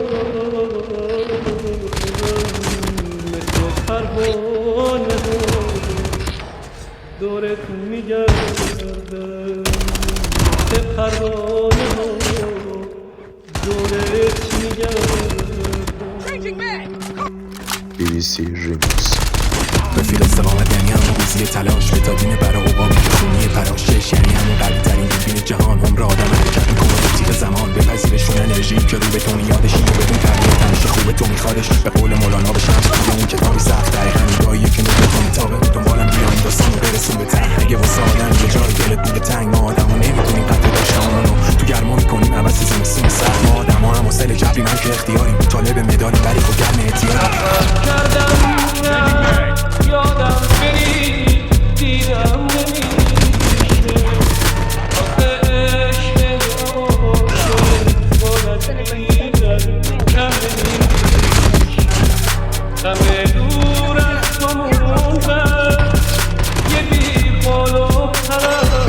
مثل پروانه دورت میگردم، مثل پروانه دورت میگردم. BBC Remix. رفیق استقامت یعنی همون روزی تلاش بتادین برای عقاب خونی پراشش، یعنی همون قوی ترین دوربین جهان. عمر آدم حرکت میکنه به تیغ زمان، بپذیرشون انرژی که رو بتونی یادشی و بدون تردید همیشه خوبه تو میخوادش. به قول مولانا بشم یا اون کتابی سخت دقیقا نگاهیه که نگاه کنی تابه دنبالم بیا این داستان رو برسون به ته. اگه واسه آدم یه جای دلت میگه تنگ، ما آدم رو نمیتونیم قطع داشتامونو تو گرما میکنیم عوض زمستون سرد. ما آدم ها هم حاصل جبریم هم که اختیاریم، طالب مدالیم ولی خود گرم اعتیادیم.